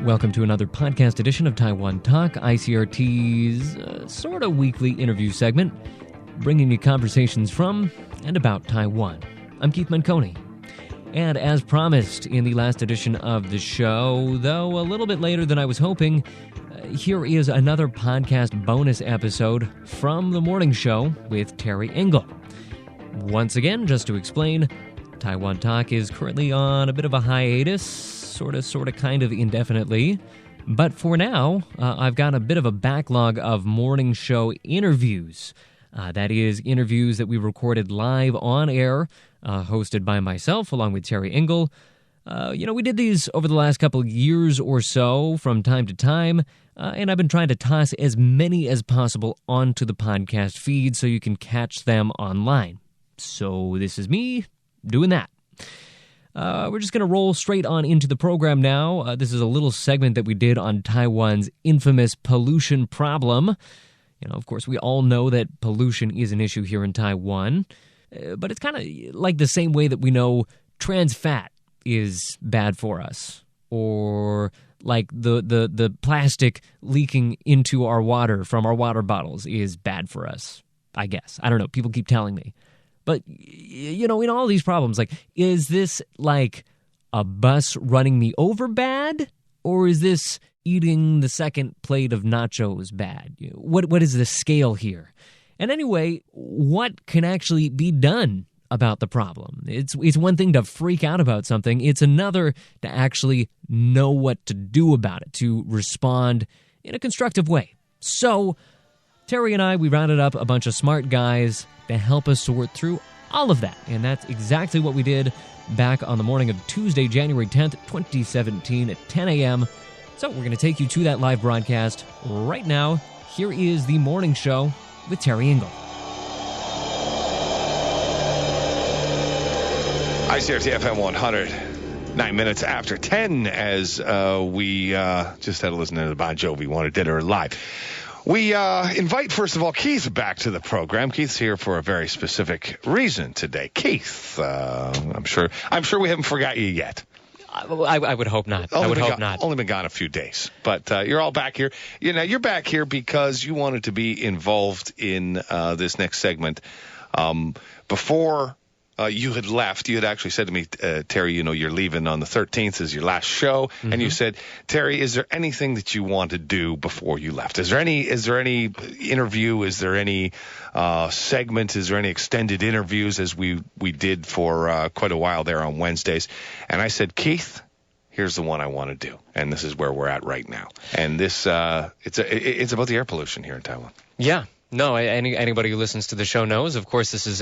Welcome to another podcast edition of Taiwan Talk, ICRT's sort of weekly interview segment, bringing you conversations from and about Taiwan. I'm Keith Manconi. And as promised in the last edition of the show, though a little bit later than I was hoping, here is another podcast bonus episode from the morning show with Terry Engel. Once again, just to explain, Taiwan Talk is currently on a bit of a hiatus, sort of, kind of indefinitely. But for now, I've got a bit of a backlog of morning show interviews. That is, interviews that we recorded live on air, hosted by myself along with Terry Engel. We did these over the last couple of years or so from time to time, and I've been trying to toss as many as possible onto the podcast feed so you can catch them online. So this is me doing that. We're just going to roll straight on into the program now. This is a little segment that we did on Taiwan's infamous pollution problem. Of course, we all know that pollution is an issue here in Taiwan, but it's kind of like the same way that we know trans fat is bad for us, or like the plastic leaking into our water from our water bottles is bad for us, I guess. I don't know. People keep telling me. But, in all these problems, like, is this like a bus running me over bad? Or is this eating the second plate of nachos bad? What is the scale here? And anyway, what can actually be done about the problem? It's one thing to freak out about something. It's another to actually know what to do about it, to respond in a constructive way. So Terry and I, we rounded up a bunch of smart guys to help us sort through all of that. And that's exactly what we did back on the morning of Tuesday, January 10th, 2017 at 10 a.m. So we're going to take you to that live broadcast right now. Here is the morning show with Terry Engel. ICRT FM 100, 9 minutes after 10, as we just had to listen to the Bon Jovi Wanted Dinner Live. We invite, first of all, Keith back to the program. Keith's here for a very specific reason today. Keith, I'm sure we haven't forgot you yet. I would hope not. I would hope not. Only been gone a few days, but you're all back here. You're back here because you wanted to be involved in this next segment. Before you had left, you had actually said to me, Terry, you're leaving on the 13th is your last show. Mm-hmm. And you said, Terry, is there anything that you want to do before you left? Is there any interview? Is there any segment? Is there any extended interviews as we did for quite a while there on Wednesdays? And I said, Keith, here's the one I want to do. And this is where we're at right now. And this, it's about the air pollution here in Taiwan. Yeah. No, anybody who listens to the show knows, of course, this is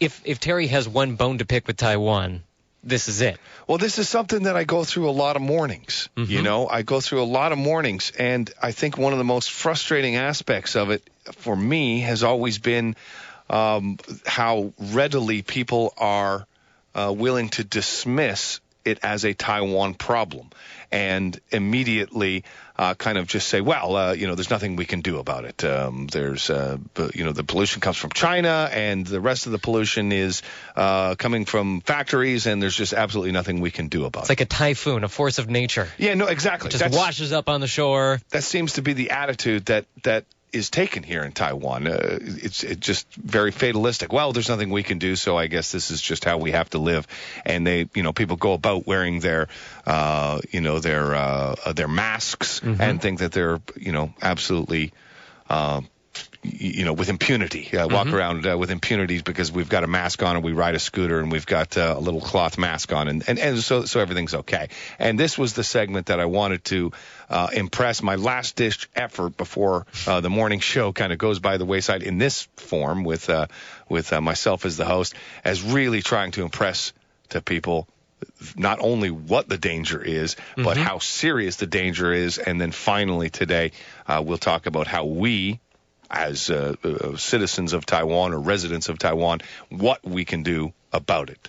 if Terry has one bone to pick with Taiwan, this is it. Well, this is something that I go through a lot of mornings. Mm-hmm. I go through a lot of mornings, and I think one of the most frustrating aspects of it for me has always been how readily people are willing to dismiss it as a Taiwan problem and immediately kind of just say, well, there's nothing we can do about it. The pollution comes from China and the rest of the pollution is coming from factories, and there's just absolutely nothing we can do about it. It's like a typhoon, a force of nature. Yeah, no, exactly. It just washes up on the shore. That seems to be the attitude that is taken here in Taiwan. It's just very fatalistic. Well, there's nothing we can do, so I guess this is just how we have to live. And people go about wearing their masks mm-hmm. and think that they're, absolutely, with impunity. Walk mm-hmm. around with impunity because we've got a mask on and we ride a scooter and we've got a little cloth mask on, and so everything's okay. And this was the segment that I wanted to impress. My last ditch effort before the morning show kind of goes by the wayside in this form with myself as the host, as really trying to impress to people not only what the danger is, mm-hmm. but how serious the danger is. And then finally today, we'll talk about how we, as citizens of Taiwan or residents of Taiwan, what we can do about it,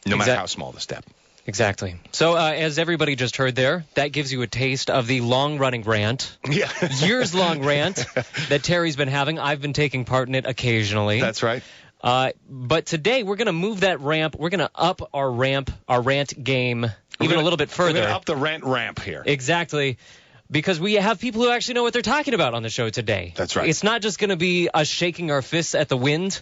no matter how small the step. Exactly. So as everybody just heard there, that gives you a taste of the long-running rant, years-long rant that Terry's been having. I've been taking part in it occasionally. That's right. But today we're going to move that ramp. We're going to up our rant game even a little bit further. We're going to up the rent ramp here. Exactly. Because we have people who actually know what they're talking about on the show today. That's right. It's not just going to be us shaking our fists at the wind.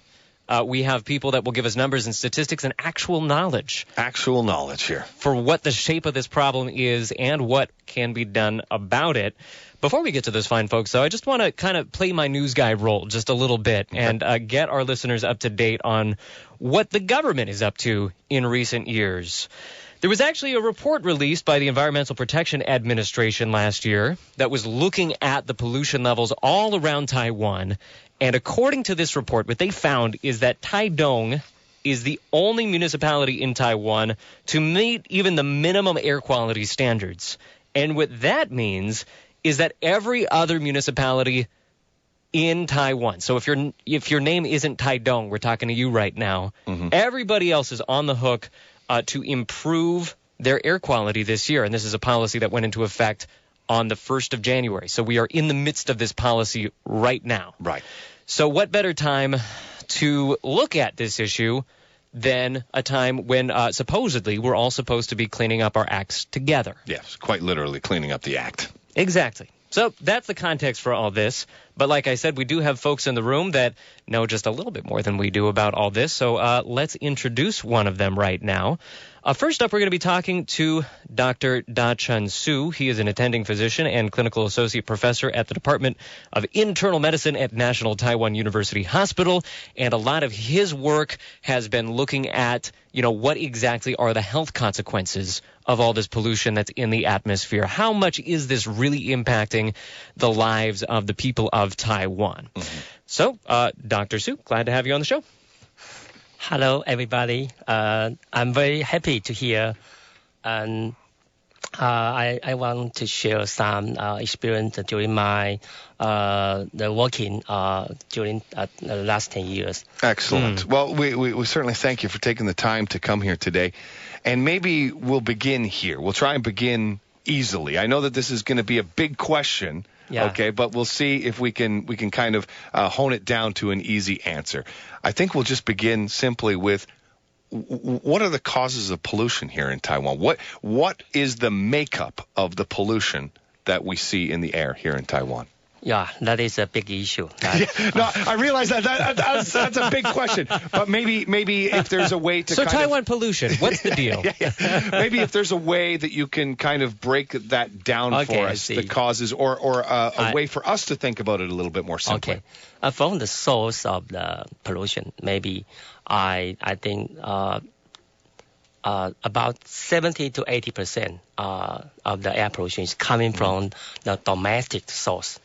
We have people that will give us numbers and statistics and actual knowledge. Actual knowledge here. For what the shape of this problem is and what can be done about it. Before we get to those fine folks, though, I just want to kind of play my news guy role just a little bit and get our listeners up to date on what the government is up to in recent years. There was actually a report released by the Environmental Protection Administration last year that was looking at the pollution levels all around Taiwan. And according to this report, what they found is that Taidong is the only municipality in Taiwan to meet even the minimum air quality standards. And what that means is that every other municipality in Taiwan, so if your name isn't Taidong, we're talking to you right now, everybody else is on the hook to improve their air quality this year. And this is a policy that went into effect on the 1st of January. So we are in the midst of this policy right now. Right. So what better time to look at this issue than a time when supposedly we're all supposed to be cleaning up our acts together. Yes, quite literally cleaning up the act. Exactly. So that's the context for all this. But like I said, we do have folks in the room that know just a little bit more than we do about all this. So let's introduce one of them right now. First up, we're going to be talking to Dr. Da-Chun Su. He is an attending physician and clinical associate professor at the Department of Internal Medicine at National Taiwan University Hospital. And a lot of his work has been looking at, what exactly are the health consequences of all this pollution that's in the atmosphere. How much is this really impacting the lives of the people of Taiwan? So, Dr. Su, glad to have you on the show. Hello, everybody. I'm very happy to hear, and I want to share some experience during my the working during the last 10 years. Excellent. Well, we certainly thank you for taking the time to come here today, and maybe we'll begin here. We'll try and begin easily. I know that this is going to be a big question. Yeah. Okay, but we'll see if we can kind of hone it down to an easy answer. I think we'll just begin simply with what are the causes of pollution here in Taiwan? What is the makeup of the pollution that we see in the air here in Taiwan? Yeah, that is a big issue. No, I realize that's a big question, but maybe if there's a way to Taiwan pollution, what's the deal? Maybe if there's a way that you can kind of break that down for us, the causes, or a way for us to think about it a little bit more simply. Okay, from the source of the pollution, maybe I think about 70 to 80% of the air pollution is coming from the domestic source.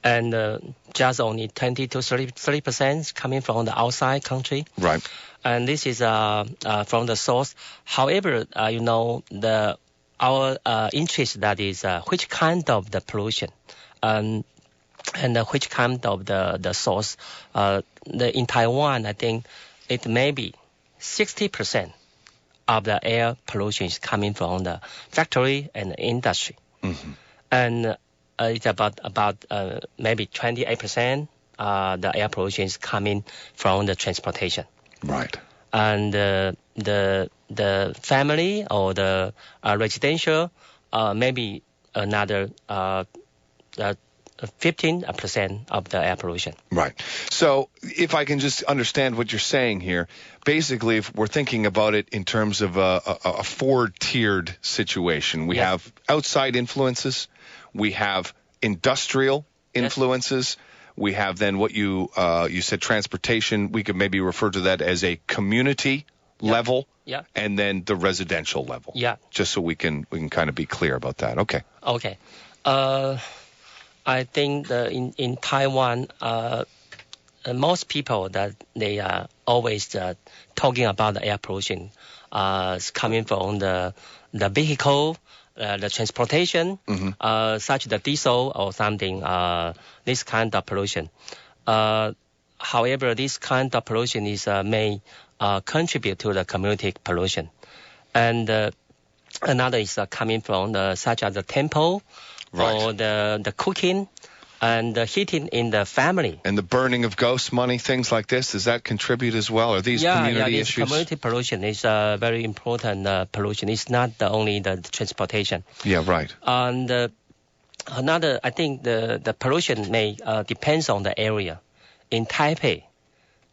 And just only 20 to 30% is coming from the outside country. Right. And this is from the source. However, our interest that is which kind of the pollution and which kind of the source. In Taiwan, I think it may be 60% of the air pollution is coming from the factory and industry. And it's about maybe 28% the air pollution is coming from the transportation. Right. And the family or the residential maybe another 15% of the air pollution. Right. So if I can just understand what you're saying here, basically if we're thinking about it in terms of a four-tiered situation, we have outside influences, we have industrial influences, we have then what you said transportation, we could maybe refer to that as a community level, and then the residential level. Yeah. Just so we can kind of be clear about that. Okay. Okay. I think in Taiwan, most people that they are always talking about the air pollution coming from the vehicle, the transportation, such the diesel or something, this kind of pollution. However, this kind of pollution may contribute to the community pollution. And another is coming from such as the temple, or the cooking, And the heating in the family. And the burning of ghost money, things like this, does that contribute as well? Are these community issues? Community pollution is a very important pollution. It's not only the transportation. Yeah, right. And another, I think the pollution may depends on the area. In Taipei,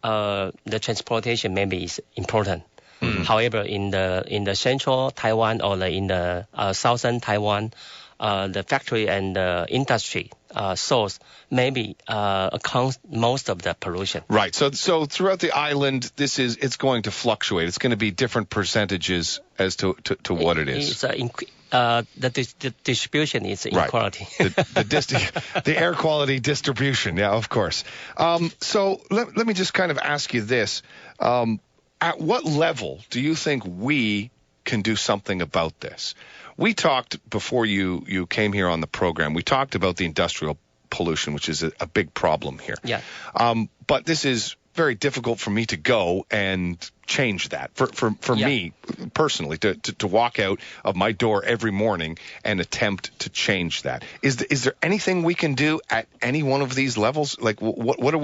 the transportation maybe is important. Mm-hmm. However, in the central Taiwan or in the southern Taiwan, the factory and the industry source maybe accounts most of the pollution. Right. So throughout the island, it's going to fluctuate. It's going to be different percentages as to what it is. The distribution is inequality. Right. The air quality distribution. Yeah, of course. So let me just kind of ask you this. At what level do you think we can do something about this? We talked before you came here on the program. We talked about the industrial pollution, which is a big problem here. Yeah. But this is very difficult for me to go and change that. For me personally, to walk out of my door every morning and attempt to change that. Is there anything we can do at any one of these levels? Like what are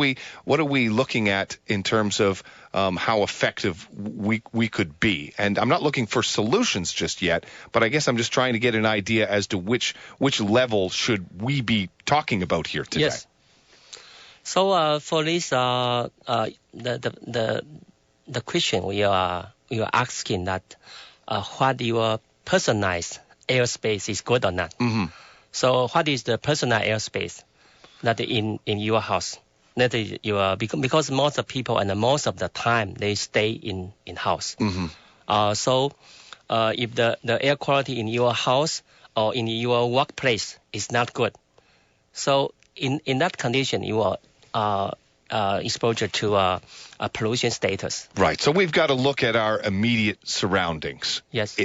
we looking at in terms of how effective we could be? And I'm not looking for solutions just yet, but I guess I'm just trying to get an idea as to which level should we be talking about here today. Yes. So for this, the question we are asking that what your personalized airspace is good or not. Mm-hmm. So what is the personalized airspace that in your house? That is because most of people and most of the time they stay in house. Mm-hmm. So if the air quality in your house or in your workplace is not good, so in that condition you are exposure to a pollution status. Right. So we've got to look at our immediate surroundings. Yes.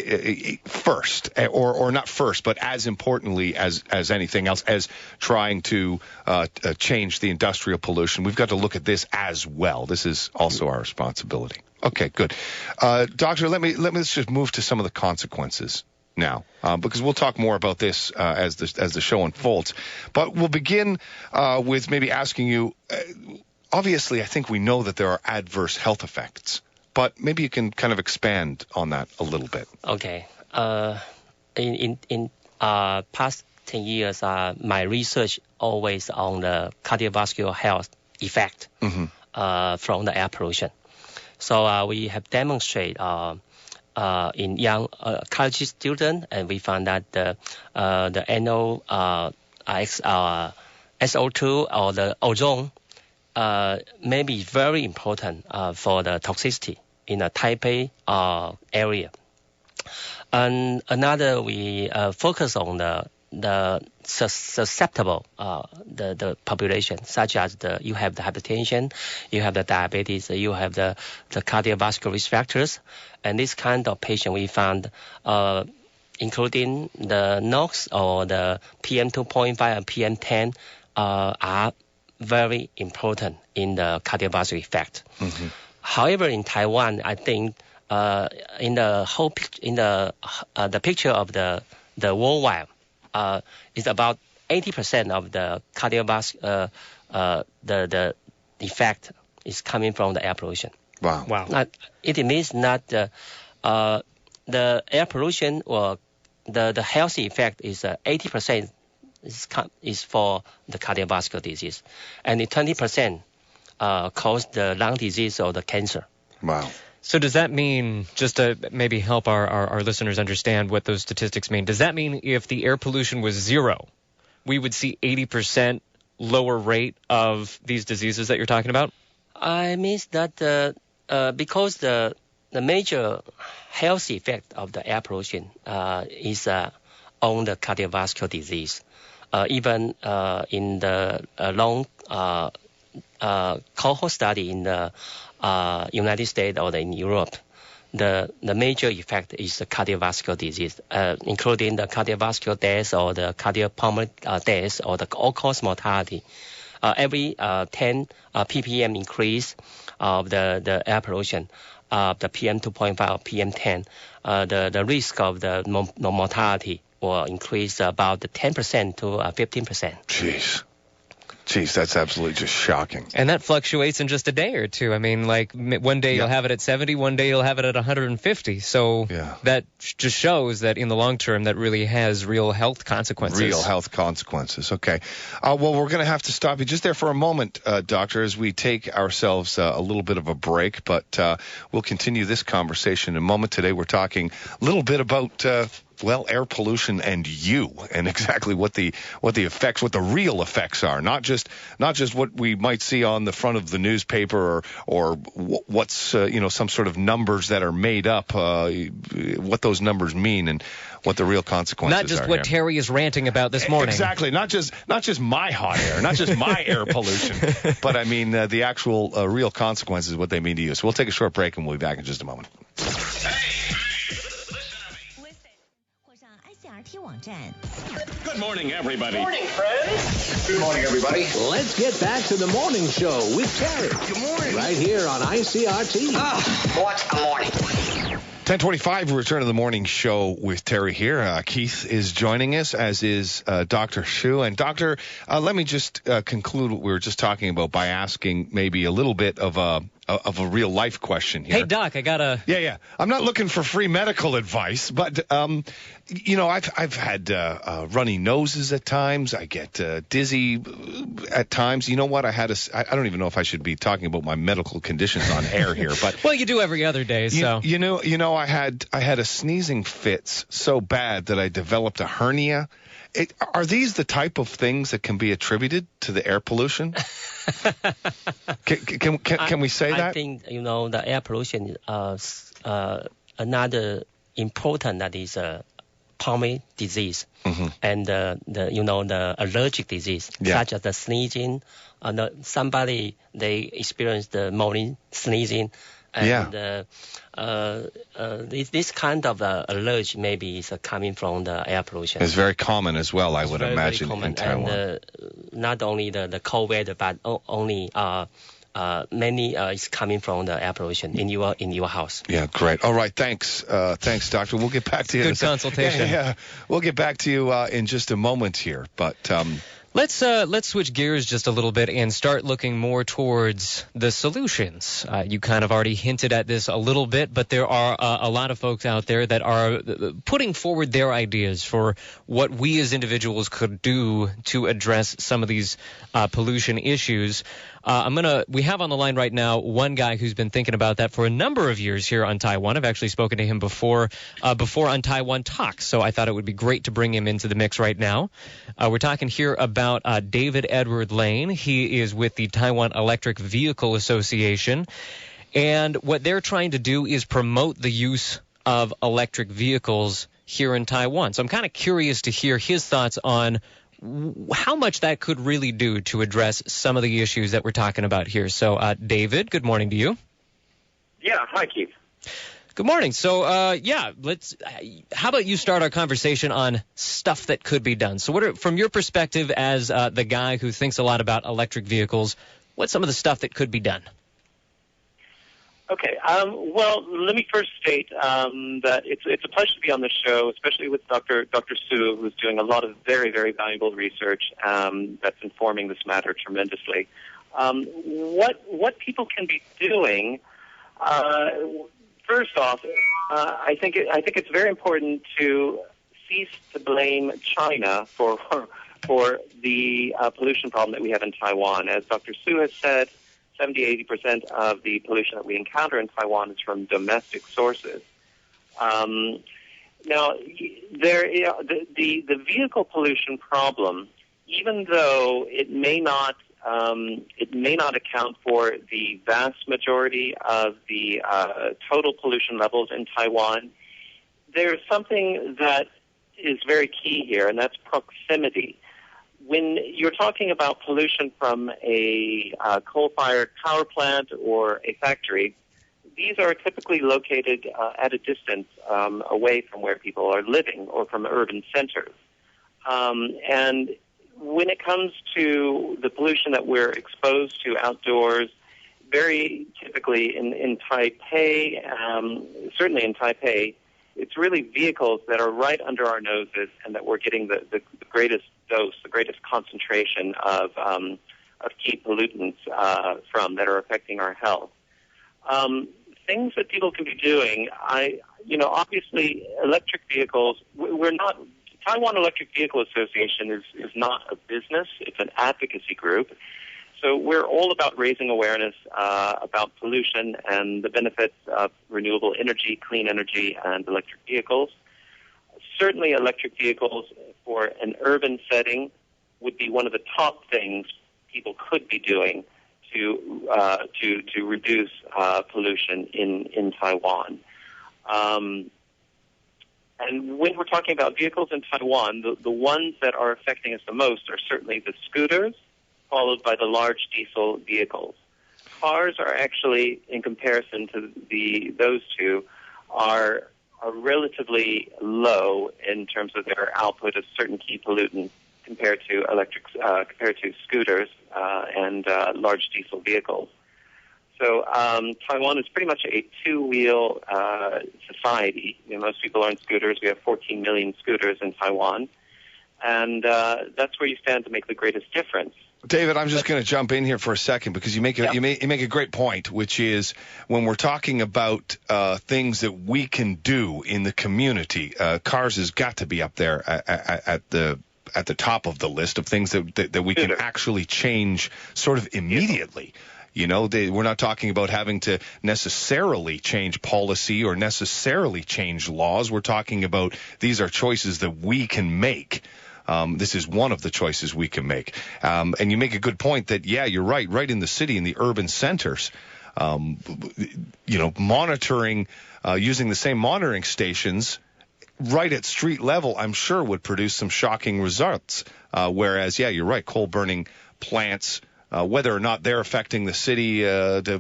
First, or not first, but as importantly as anything else, as trying to change the industrial pollution, we've got to look at this as well. This is also our responsibility. Okay, good. Doctor, let's just move to some of the consequences now, because we'll talk more about this as the show unfolds. But we'll begin with maybe asking you, obviously, I think we know that there are adverse health effects, but maybe you can kind of expand on that a little bit. Okay. In past 10 years, my research always on the cardiovascular health effect from the air pollution. So we have demonstrated in young college students, and we found that the NO SO2 or the ozone may be very important for the toxicity in the Taipei area. And another, we focus on the susceptible the population, such as you have the hypertension, you have the diabetes, you have the cardiovascular risk factors, and this kind of patient we found, including the NOx or the PM 2.5 and PM 10, are very important in the cardiovascular effect. Mm-hmm. However, in Taiwan, I think in the whole the picture of the worldwide, is about 80% of the cardiovascular the effect is coming from the air pollution. Wow. It means that the air pollution or the healthy effect is 80% is for the cardiovascular disease, and the 20% cause the lung disease or the cancer. Wow. So does that mean, just to maybe help our listeners understand what those statistics mean, does that mean if the air pollution was zero, we would see 80% lower rate of these diseases that you're talking about? I mean that because the major health effect of the air pollution is on the cardiovascular disease. Even in the long cohort study in the United States or in Europe, the major effect is the cardiovascular disease, including the cardiovascular death or the cardiopulmonary death or the all-cause mortality. Every 10 ppm increase of the air pollution, the PM 2.5 or PM 10, the risk of the mortality will increase about 10% to 15%. Jeez. Geez, that's absolutely just shocking. And that fluctuates in just a day or two. I mean, like one day you'll have it at 70, one day you'll have it at 150. So that just shows that in the long term that really has real health consequences. Real health consequences. Okay. Well, we're going to have to stop you just there for a moment, Doctor, as we take ourselves a little bit of a break. But we'll continue this conversation in a moment. Today we're talking a little bit about air pollution and exactly what the effects, what the real effects are, not just what we might see on the front of the newspaper or what's some sort of numbers that are made up, what those numbers mean and what the real consequences are. Not just what Terry is ranting about this morning. Exactly, not just my hot air, not just my air pollution, but I mean the actual real consequences, what they mean to you. So we'll take a short break and we'll be back in just a moment. Good morning, everybody. Good morning, friends. Good morning, everybody. Let's get back to the morning show with Terry. Good morning. Right here on ICRT. What a morning. 10:25, we return to the morning show with Terry here. Keith is joining us, as is Dr. Hsu. And Doctor, let me just conclude what we were just talking about by asking maybe a little bit of a real life question here. Hey, Doc, I got a... Yeah. I'm not looking for free medical advice, but, I've had runny noses at times. I get dizzy at times. You know what? I don't even know if I should be talking about my medical conditions on air here, but... Well, you do every other day, so... You know, I had a sneezing fits so bad that I developed a hernia. Are these the type of things that can be attributed to the air pollution? Can we say that? I think, the air pollution is another important that is pulmonary disease and the allergic disease, such as the sneezing. Somebody, they experience the morning sneezing. And this kind of allergy maybe is coming from the air pollution. It's very common as well, I would imagine, very common. in Taiwan. And not only the cold weather, but only many is coming from the air pollution in your house. Yeah, great. All right, thanks, Doctor. We'll get back to you. Good consultation. Yeah, we'll get back to you in just a moment here, but. Let's switch gears just a little bit and start looking more towards the solutions. You kind of already hinted at this a little bit, but there are a lot of folks out there that are putting forward their ideas for what we as individuals could do to address some of these pollution issues. We have on the line right now one guy who's been thinking about that for a number of years here on Taiwan. I've actually spoken to him before on Taiwan Talk, so I thought it would be great to bring him into the mix right now. We're talking here about David Edward Lane. He is with the Taiwan Electric Vehicle Association, and what they're trying to do is promote the use of electric vehicles here in Taiwan. So I'm kind of curious to hear his thoughts on how much that could really do to address some of the issues that we're talking about here. So, David, good morning to you. Yeah, hi, Keith. Good morning. So, how about you start our conversation on stuff that could be done? So, from your perspective as the guy who thinks a lot about electric vehicles, what's some of the stuff that could be done? Okay. Well, let me first state that it's a pleasure to be on the show, especially with Dr. Hsu, who's doing a lot of very, very valuable research that's informing this matter tremendously. What people can be doing, first off, I think it's very important to cease to blame China for the pollution problem that we have in Taiwan. As Dr. Hsu has said, 70-80% of the pollution that we encounter in Taiwan is from domestic sources. Now, the vehicle pollution problem, even though it may not account for the vast majority of the total pollution levels in Taiwan, there's something that is very key here, and that's proximity. When you're talking about pollution from a coal-fired power plant or a factory, these are typically located at a distance away from where people are living or from urban centers. And when it comes to the pollution that we're exposed to outdoors, very typically in Taipei, certainly in Taipei, it's really vehicles that are right under our noses and that we're getting the greatest dose, the greatest concentration of key pollutants from that are affecting our health. Things that people can be doing, obviously electric vehicles, Taiwan Electric Vehicle Association is not a business, it's an advocacy group. So we're all about raising awareness about pollution and the benefits of renewable energy, clean energy, and electric vehicles. Certainly electric vehicles for an urban setting would be one of the top things people could be doing to reduce pollution in Taiwan. And when we're talking about vehicles in Taiwan, the ones that are affecting us the most are certainly the scooters, followed by the large diesel vehicles. Cars are actually, in comparison to those two, are relatively low in terms of their output of certain key pollutants compared to scooters and large diesel vehicles. So Taiwan is pretty much a two-wheel society. Most people are on scooters. We have 14 million scooters in Taiwan, and that's where you stand to make the greatest difference. David, I'm just going to jump in here for a second because you make a great point, which is when we're talking about things that we can do in the community, cars has got to be up there at the top of the list of things that we can actually change sort of immediately. We're not talking about having to necessarily change policy or necessarily change laws. We're talking about these are choices that we can make. This is one of the choices we can make. And you make a good point that, you're right. Right in the city, in the urban centers, monitoring, using the same monitoring stations right at street level, I'm sure would produce some shocking results. Whereas, you're right, coal-burning plants, whether or not they're affecting the city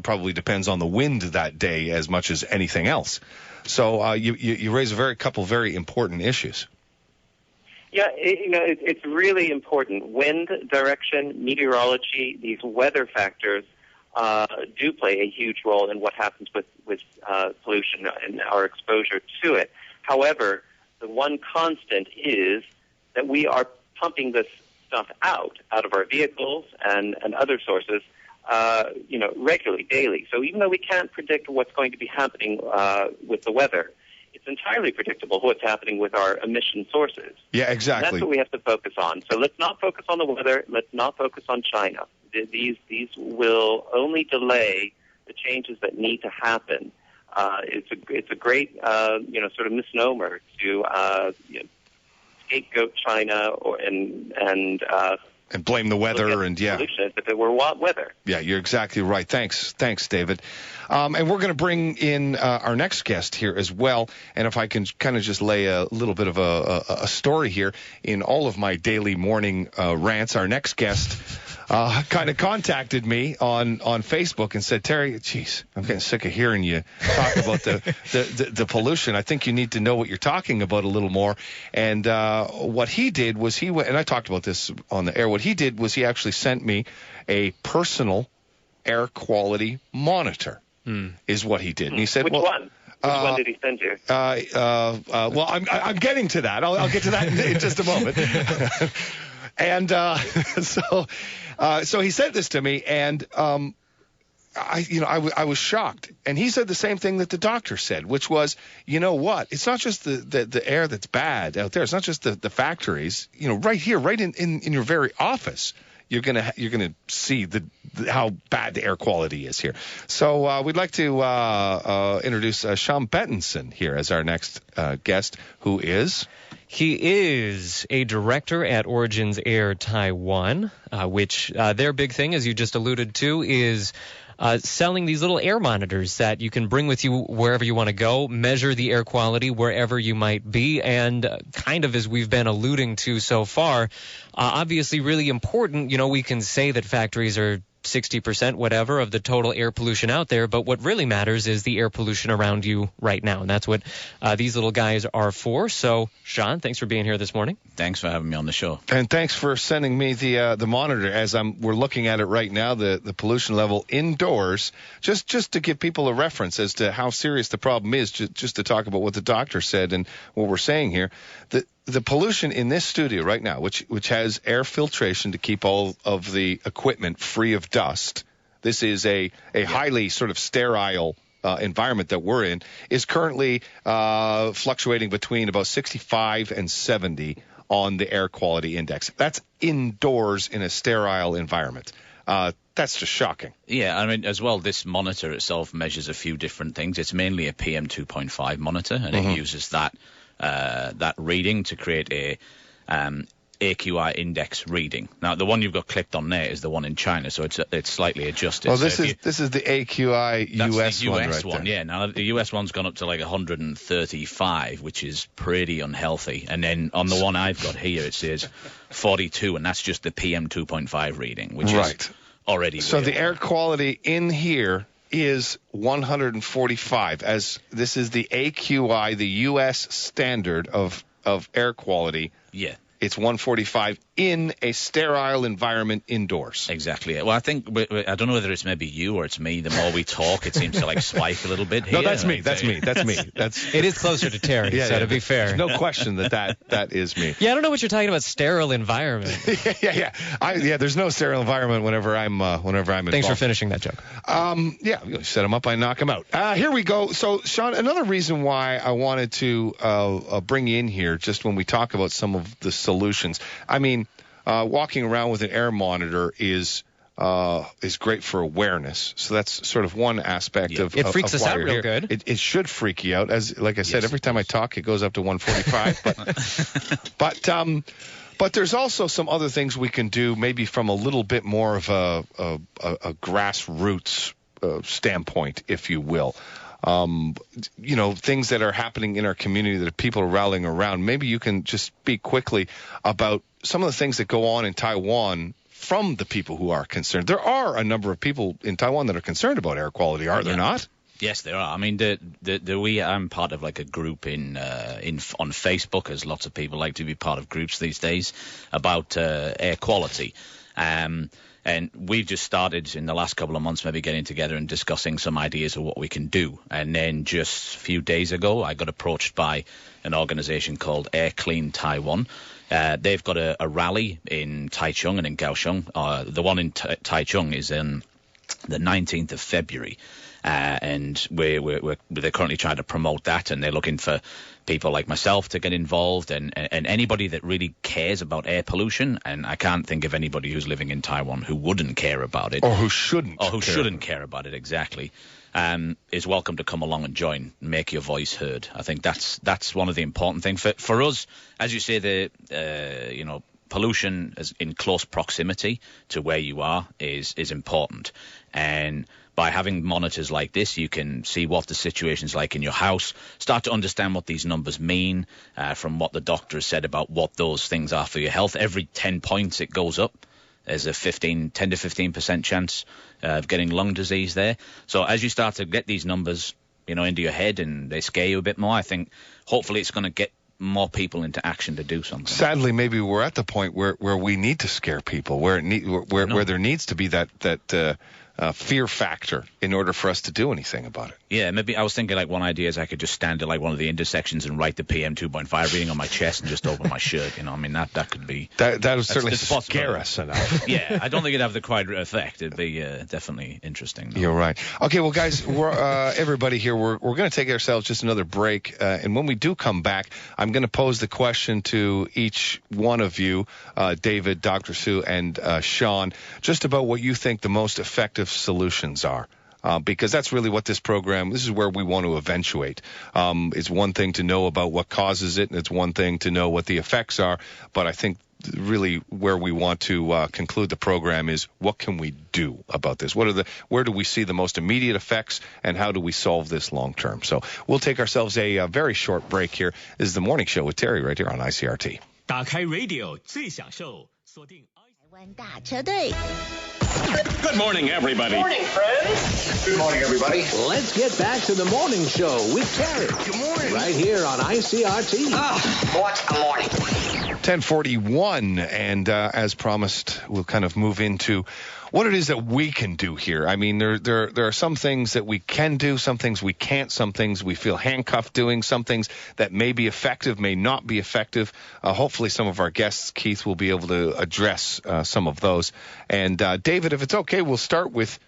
probably depends on the wind that day as much as anything else. So you raise a couple very important issues. Yeah, it's really important. Wind, direction, meteorology, these weather factors do play a huge role in what happens with pollution and our exposure to it. However, the one constant is that we are pumping this stuff out of our vehicles and other sources, regularly, daily. So even though we can't predict what's going to be happening with the weather, it's entirely predictable what's happening with our emission sources. Yeah, exactly. And that's what we have to focus on. So let's not focus on the weather. Let's not focus on China. These will only delay the changes that need to happen. It's a great sort of misnomer to scapegoat China and blame the weather and pollution if it were weather. Yeah, you're exactly right. Thanks, David. And we're going to bring in our next guest here as well. And if I can kind of just lay a little bit of a story here in all of my daily morning rants, our next guest kind of contacted me on Facebook and said, Terry, geez, I'm getting sick of hearing you talk about the pollution. I think you need to know what you're talking about a little more. And what he did was he went, and I talked about this on the air, what he did was he actually sent me a personal air quality monitor, is what he did. And he said, Which one? Which one did he send you? Well, I'm getting to that. I'll get to that in just a moment. And so he said this to me, and I was shocked. And he said the same thing that the doctor said, which was, you know what? It's not just the air that's bad out there. It's not just the factories. Right here, right in your very office, you're gonna see how bad the air quality is here. So we'd like to introduce Sean Bettinson here as our next guest, who is. He is a director at Origins Air Taiwan, which their big thing, as you just alluded to, is selling these little air monitors that you can bring with you wherever you want to go, measure the air quality wherever you might be, and kind of as we've been alluding to so far, obviously really important. We can say that factories are 60%, whatever, of the total air pollution out there. But what really matters is the air pollution around you right now. And that's what these little guys are for. So, Sean, thanks for being here this morning. Thanks for having me on the show. And thanks for sending me the monitor as we're looking at it right now, the pollution level indoors, just to give people a reference as to how serious the problem is, just to talk about what the doctor said and what we're saying here. the pollution in this studio right now, which has air filtration to keep all of the equipment free of dust, this is a highly sort of sterile environment that we're in, is currently fluctuating between about 65 and 70 on the air quality index. That's indoors in a sterile environment. That's just shocking. Yeah, I mean, as well, this monitor itself measures a few different things. It's mainly a PM 2.5 monitor, and it uses that reading to create a AQI index reading. Now, the one you've got clicked on there is the one in China, so it's slightly adjusted. Well, this is the AQI US one, right there. Yeah. Now, the US one's gone up to like 135, which is pretty unhealthy. And then on the one I've got here, it says 42, and that's just the PM 2.5 reading, which is already. So the air quality in here is 145, as this is the AQI, the US standard of air quality. Yeah. It's 145 in a sterile environment indoors. Exactly. Well, I think, I don't know whether it's maybe you or it's me. The more we talk, it seems to like spike a little bit here. No, that's me. It is closer to Terry, to be fair. There's no question that is me. Yeah, I don't know what you're talking about, sterile environment. Yeah. There's no sterile environment whenever I'm involved. Thanks for finishing that joke. Yeah, you set them up, I knock them out. Here we go. So, Sean, another reason why I wanted to bring you in here, just when we talk about some of the solutions. I mean, walking around with an air monitor is great for awareness. So that's sort of one aspect of it freaks of us out real good. It should freak you out. As like I said, every time I talk, it goes up to 145. But there's also some other things we can do, maybe from a little bit more of a grassroots standpoint, if you will. Things that are happening in our community that people are rallying around. Maybe you can just speak quickly about some of the things that go on in Taiwan from the people who are concerned. There are a number of people in Taiwan that are concerned about air quality, are there not? Yes, there are. I mean, I'm part of like a group on Facebook, as lots of people like to be part of groups these days, about air quality. And we've just started in the last couple of months maybe getting together and discussing some ideas of what we can do. And then just a few days ago, I got approached by an organization called Air Clean Taiwan. They've got a rally in Taichung and in Kaohsiung. The one in Taichung is in the 19th of February. And they're currently trying to promote that, and they're looking for people like myself to get involved and anybody that really cares about air pollution. And I can't think of anybody who's living in Taiwan who wouldn't care about it. Or who shouldn't. Or who shouldn't care about it, exactly. Is welcome to come along and join, make your voice heard. I think that's one of the important things. For us, as you say, pollution in close proximity to where you are is important. And by having monitors like this, you can see what the situation's like in your house, start to understand what these numbers mean from what the doctor has said about what those things are for your health. Every 10 points it goes up. There's a 10 to 15% chance of getting lung disease there. So as you start to get these numbers, into your head and they scare you a bit more, I think hopefully it's going to get more people into action to do something. Sadly, maybe we're at the point where we need to scare people, where there needs to be that fear factor in order for us to do anything about it. Yeah, maybe I was thinking like one idea is I could just stand at like one of the intersections and write the PM 2.5 reading on my chest and just open my shirt. I mean, that could be... That would certainly scare us enough. Yeah, I don't think it'd have the quite effect. It'd be definitely interesting, though. You're right. Okay, well, guys, we're everybody here, we're going to take ourselves just another break. And when we do come back, I'm going to pose the question to each one of you, David, Dr. Sue, and Sean, just about what you think the most effective solutions are. Because that's really what this is where we want to eventuate. It's one thing to know about what causes it, and it's one thing to know what the effects are, but I think really where we want to conclude the program is what can we do about this? Where do we see the most immediate effects, and how do we solve this long term? So we'll take ourselves a very short break here. This is the Morning Show with Terry right here on ICRT. 打开 Radio 最享受，锁定 台湾大车队。 Good morning, everybody. Morning, friends. Good morning, everybody. Let's get back to the morning show with Terry. Good morning. Right here on ICRT. What a morning. 10:41, and as promised, we'll kind of move into what it is that we can do here. I mean, there are some things that we can do, some things we can't, some things we feel handcuffed doing, some things that may be effective, may not be effective. Hopefully some of our guests, Keith, will be able to address some of those. And David, if it's okay, we'll start with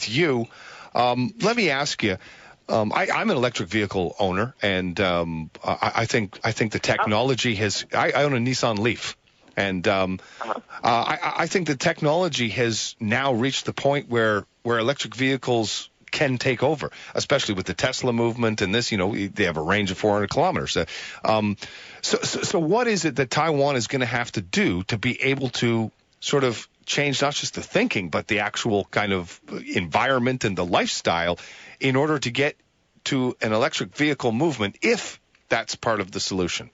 you. Let me ask you. I'm an electric vehicle owner, and I think the technology has. I own a Nissan Leaf, and I think the technology has now reached the point where electric vehicles can take over, especially with the Tesla movement and this. You know, they have a range of 400 kilometers. So what is it that Taiwan is going to have to do to be able to sort of change not just the thinking, but the actual kind of environment and the lifestyle in order to get to an electric vehicle movement, if that's part of the solution?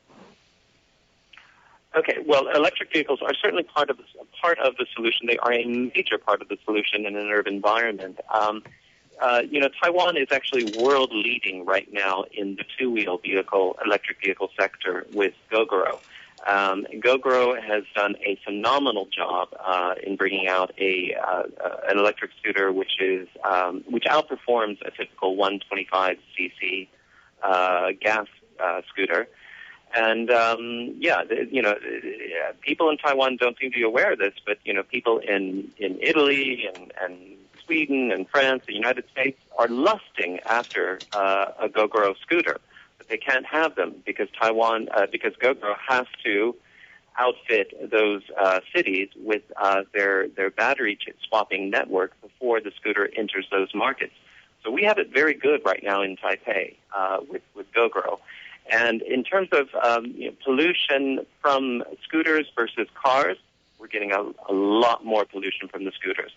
Okay, well, electric vehicles are certainly part of the solution. They are a major part of the solution in an urban environment. Taiwan is actually world leading right now in the two-wheel electric vehicle sector with Gogoro. Gogoro has done a phenomenal job in bringing out an electric scooter which outperforms a typical 125cc gas scooter. And people in Taiwan don't seem to be aware of this, but people in Italy and Sweden and France, the United States, are lusting after a Gogoro scooter. They can't have them because Gogoro has to outfit those cities with their battery swapping network before the scooter enters those markets. So we have it very good right now in Taipei with Gogoro. And in terms of pollution from scooters versus cars, we're getting a lot more pollution from the scooters.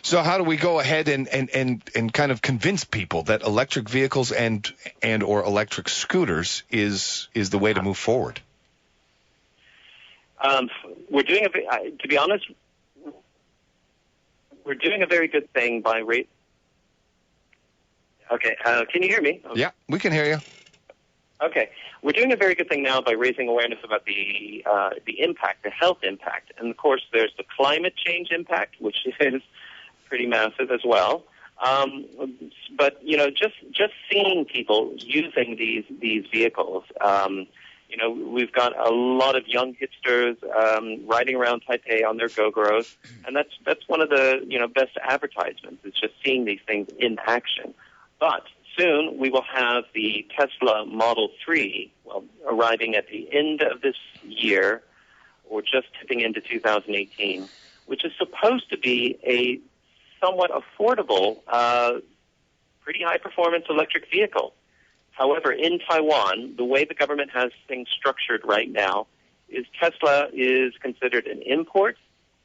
So how do we go ahead and kind of convince people that electric vehicles and or electric scooters is the way to move forward? We're doing to be honest, we're doing a very good thing by Okay, can you hear me? Okay. Yeah, we can hear you. Okay, we're doing a very good thing now by raising awareness about the impact, the health impact, and of course there's the climate change impact, which is pretty massive as well. But just seeing people using these vehicles, we've got a lot of young hipsters riding around Taipei on their Gogoros, and that's one of the best advertisements. It's just seeing these things in action. But soon we will have the Tesla Model 3, arriving at the end of this year, or just tipping into 2018, which is supposed to be a somewhat affordable, pretty high-performance electric vehicle. However, in Taiwan, the way the government has things structured right now is Tesla is considered an import,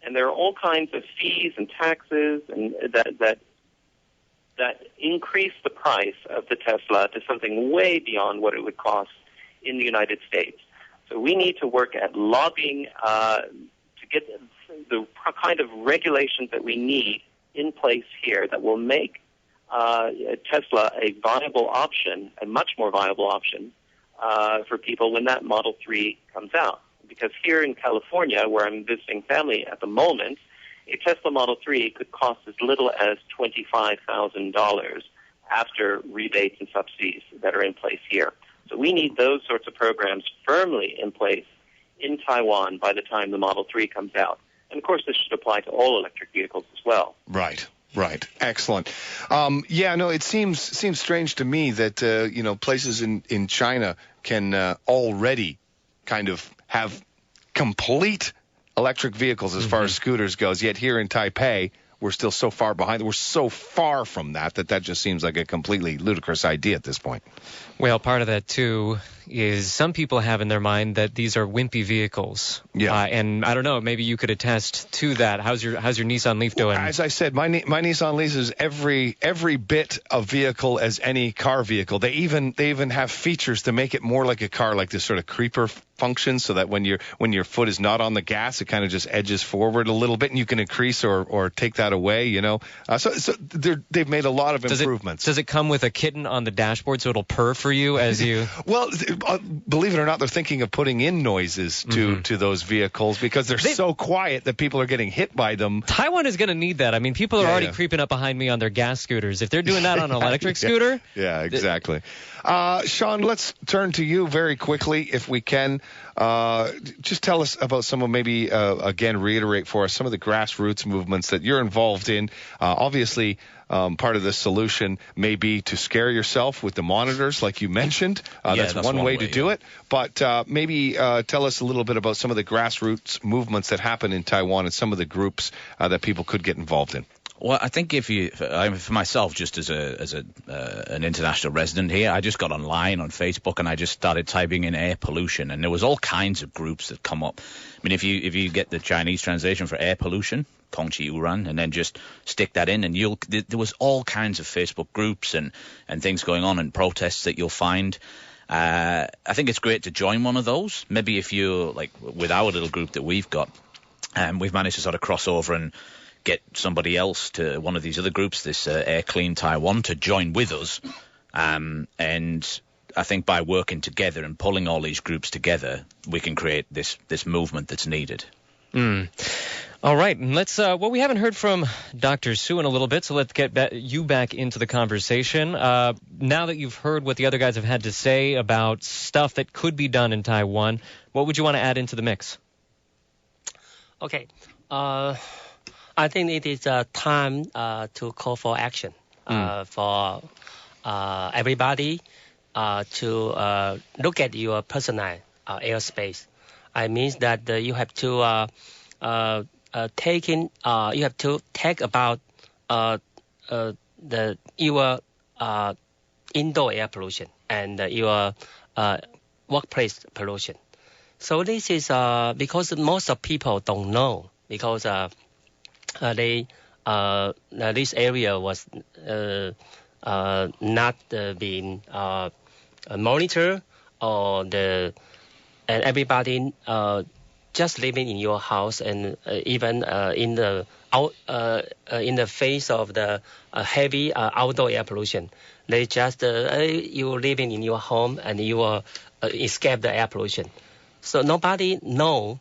and there are all kinds of fees and taxes and that increase the price of the Tesla to something way beyond what it would cost in the United States. So we need to work at lobbying to get the kind of regulations that we need in place here that will make Tesla a viable option, a much more viable option for people when that Model 3 comes out. Because here in California, where I'm visiting family at the moment, a Tesla Model 3 could cost as little as $25,000 after rebates and subsidies that are in place here. So we need those sorts of programs firmly in place in Taiwan by the time the Model 3 comes out. And, of course, this should apply to all electric vehicles as well. Right. Excellent. It seems strange to me that, places in China can already kind of have complete electric vehicles as far as scooters goes, yet here in Taipei, we're still so far behind. We're so far from that just seems like a completely ludicrous idea at this point. Well, part of that, too, is some people have in their mind that these are wimpy vehicles. Yeah. And I don't know, maybe you could attest to that. How's your Nissan Leaf doing? As I said, my Nissan Leaf is every bit of vehicle as any car vehicle. They even have features to make it more like a car, like this sort of creeper function, so that when your foot is not on the gas, it kind of just edges forward a little bit, and you can increase or take that that away. So they've made a lot of improvements. Does it come with a kitten on the dashboard so it'll purr for you as you? Well, believe it or not, they're thinking of putting in noises to those vehicles because they're so quiet that people are getting hit by them. Taiwan is going to need that. I mean, people are already creeping up behind me on their gas scooters. If they're doing that on an electric scooter. Yeah, exactly. Sean, let's turn to you very quickly, if we can. Just tell us about some of maybe, again, reiterate for us some of the grassroots movements that you're involved in. Obviously, part of the solution may be to scare yourself with the monitors, like you mentioned. That's one way to do it. But maybe tell us a little bit about some of the grassroots movements that happen in Taiwan and some of the groups that people could get involved in. Well, I think for myself, just as an international resident here, I just got online on Facebook and I just started typing in air pollution, and there was all kinds of groups that come up. I mean, if you get the Chinese translation for air pollution, Kongqi Uran, and then just stick that in, and there was all kinds of Facebook groups and things going on and protests that you'll find. I think it's great to join one of those. Maybe if you're like with our little group that we've got, we've managed to sort of cross over and get somebody else to one of these other groups, this Air Clean Taiwan, to join with us. And I think by working together and pulling all these groups together, we can create this movement that's needed. All right, and let's. We haven't heard from Dr. Su in a little bit, so let's get you back into the conversation. Now that you've heard what the other guys have had to say about stuff that could be done in Taiwan, what would you want to add into the mix? Okay. I think it is time to call for action for everybody to look at your personal airspace. I mean that you have to take about your indoor air pollution and your workplace pollution. So this is because most of people don't know, because this area was not being monitored, and everybody just living in your house, and even in the face of the heavy outdoor air pollution, they just you living in your home and you escape the air pollution. So nobody know.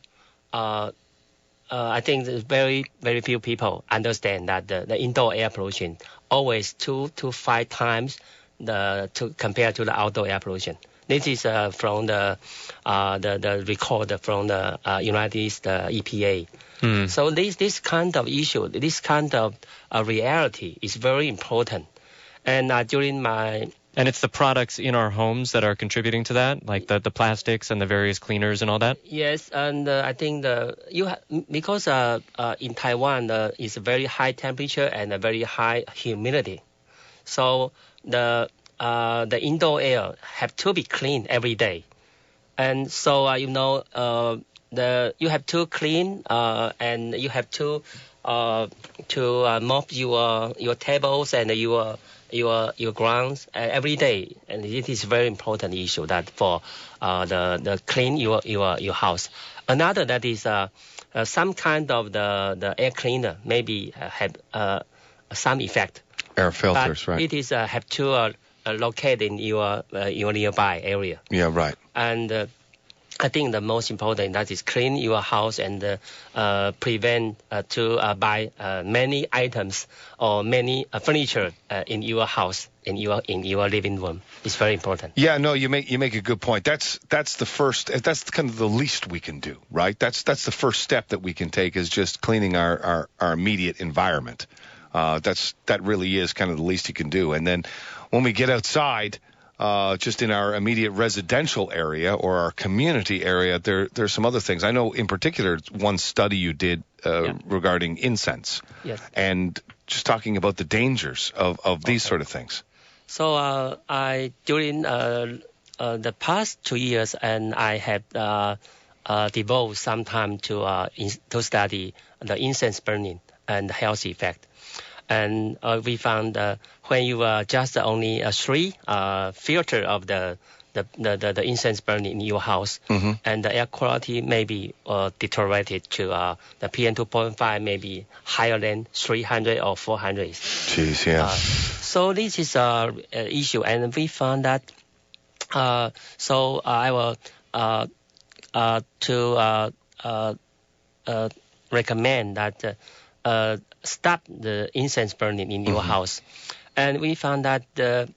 I think very, very few people understand that the indoor air pollution always 2 to 5 times compared to the outdoor air pollution. This is from the record from the United States EPA. So this kind of issue, this kind of reality is very important. And during my And it's the products in our homes that are contributing to that, like the plastics and the various cleaners and all that? Yes, and I think because in Taiwan is a very high temperature and a very high humidity. So the indoor air have to be cleaned every day. And so, you have to clean and you have to mop your tables and your grounds every day, and it is a very important issue that for the clean your house. Another that is some kind of the air cleaner maybe have some effect. Air filters, but right? It is have to locate in your nearby area. Yeah, right. And I think the most important that is clean your house and prevent to buy many items or many furniture in your house, in your living room. It's very important. Yeah, no, you make a good point. That's the first. That's kind of the least we can do, right? That's the first step that we can take, is just cleaning our immediate environment. That really is kind of the least you can do. And then when we get outside, just in our immediate residential area or our community area, there's some other things. I know in particular one study you did regarding incense. Yes. And just talking about the dangers of these sort of things. So I during the past 2 years, and I have devoted some time to study the incense burning and the health effect. And we found when you just only 3 filter of the the incense burning in your house, and the air quality may be deteriorated to the PM 2.5 may be higher than 300 or 400. Jeez, yeah. So this is an issue, and we found that. So I will recommend that stop the incense burning in your house, and we found that the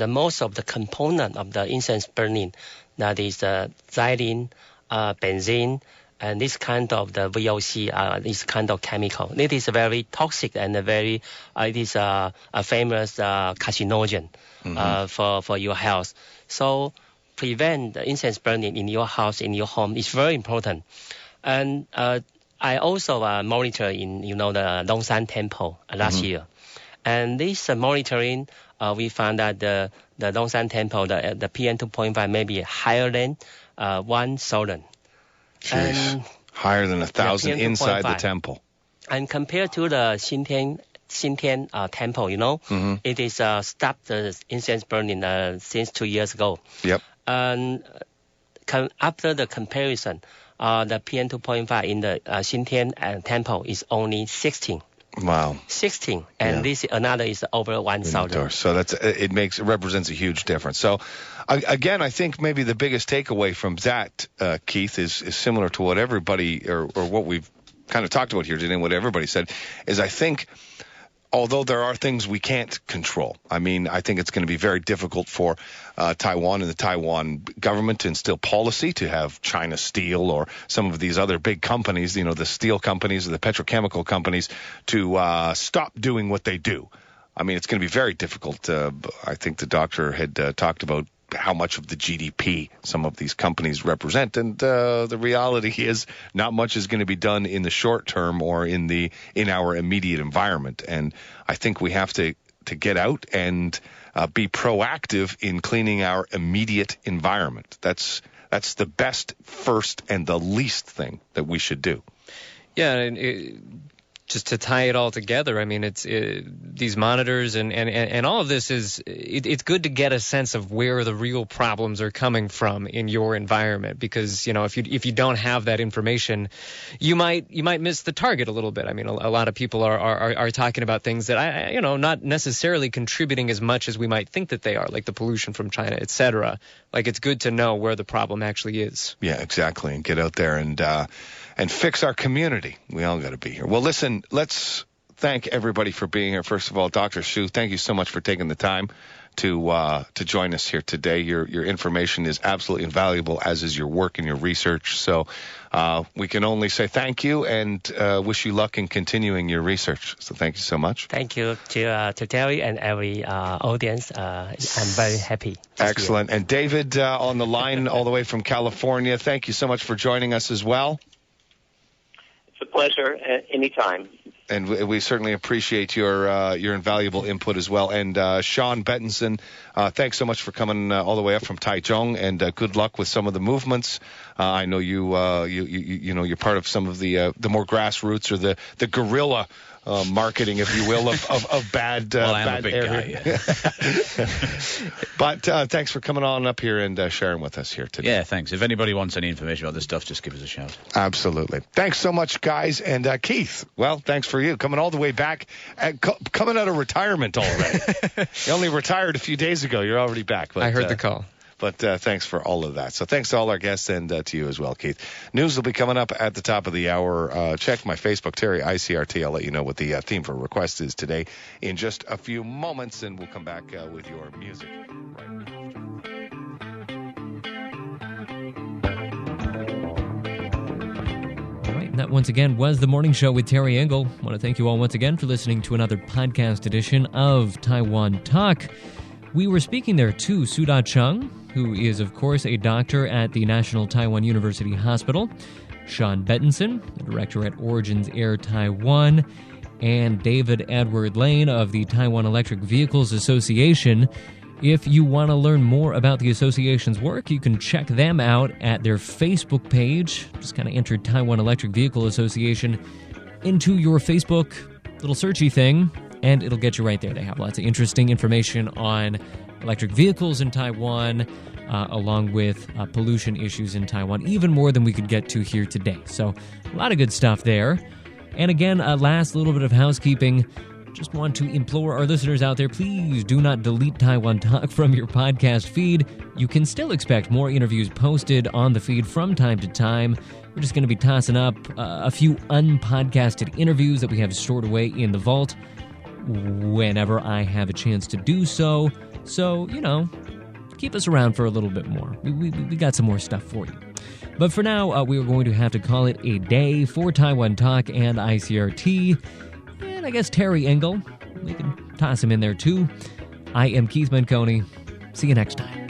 most of the component of the incense burning, that is xylene, benzene, and this kind of the VOC, this kind of chemical. It is very toxic and it is a famous carcinogen for your health. So prevent the incense burning in your house, in your home is very important. And I also monitor in the Longshan Temple last year, and this monitoring we found that the Longshan Temple the PM 2.5 may be higher than 1,000. And higher than 1,000 inside the temple. And compared to the Xintian temple, it is stopped the incense burning since 2 years ago. Yep. And after the comparison, the PM 2.5 in the Xintian temple is only 16. Wow. 16, and this another is over 1,000. So it represents a huge difference. So again, I think maybe the biggest takeaway from that, Keith, is similar to what everybody or what we've kind of talked about here today, and what everybody said, is I think although there are things we can't control, I think it's going to be very difficult for Taiwan and the Taiwan government to instill policy to have China Steel or some of these other big companies, the steel companies or the petrochemical companies, to stop doing what they do. It's going to be very difficult. I think the doctor had talked about how much of the GDP some of these companies represent, and the reality is not much is going to be done in the short term or in our immediate environment. And I think we have to get out and be proactive in cleaning our immediate environment. That's the best, first, and the least thing that we should do. Yeah, and just to tie it all together, it's these monitors and all of this it's good to get a sense of where the real problems are coming from in your environment, because if you don't have that information, you might miss the target a little bit. A lot of people are talking about things that not necessarily contributing as much as we might think that they are, like the pollution from China, etc. Like, it's good to know where the problem actually is. Yeah, exactly, and get out there and fix our community. We all got to be here. Well, listen, let's thank everybody for being here. First of all, Dr. Hsu, thank you so much for taking the time to join us here today. Your information is absolutely invaluable, as is your work and your research. So we can only say thank you and wish you luck in continuing your research. So thank you so much. Thank you to Terry and every audience. I'm very happy. Excellent. And David on the line all the way from California, thank you so much for joining us as well. It's a pleasure. Anytime. And we certainly appreciate your invaluable input as well. And Sean Bettinson, thanks so much for coming all the way up from Taichung, and good luck with some of the movements. I know you're part of some of the more grassroots or the guerrilla marketing, if you will, of bad. Well, I'm bad a big area. guy. Yeah. But thanks for coming on up here and sharing with us here today. Yeah, thanks. If anybody wants any information about this stuff, just give us a shout. Absolutely. Thanks so much, guys. And Keith, well, thanks for you coming all the way back, coming out of retirement already. You only retired a few days ago. You're already back. But, I heard the call. But thanks for all of that. So thanks to all our guests and to you as well, Keith. News will be coming up at the top of the hour. Check my Facebook, Terry ICRT. I'll let you know what the theme for request is today in just a few moments, and we'll come back with your music right now. All right, and that once again was The Morning Show with Terry Engel. I want to thank you all once again for listening to another podcast edition of Taiwan Talk. We were speaking there to Suda Chung, who is, of course, a doctor at the National Taiwan University Hospital, Sean Bettinson, the director at Origins Air Taiwan, and David Edward Lane of the Taiwan Electric Vehicles Association. If you want to learn more about the association's work, you can check them out at their Facebook page. Just kind of enter Taiwan Electric Vehicle Association into your Facebook little searchy thing, and it'll get you right there. They have lots of interesting information on electric vehicles in Taiwan, along with pollution issues in Taiwan, even more than we could get to here today. So a lot of good stuff there. And again, last little bit of housekeeping. Just want to implore our listeners out there, please do not delete Taiwan Talk from your podcast feed. You can still expect more interviews posted on the feed from time to time. We're just going to be tossing up a few unpodcasted interviews that we have stored away in the vault whenever I have a chance to do so. So, keep us around for a little bit more. We got some more stuff for you. But for now, we are going to have to call it a day for Taiwan Talk and ICRT. And I guess Terry Engel, we can toss him in there too. I am Keith Manconi. See you next time.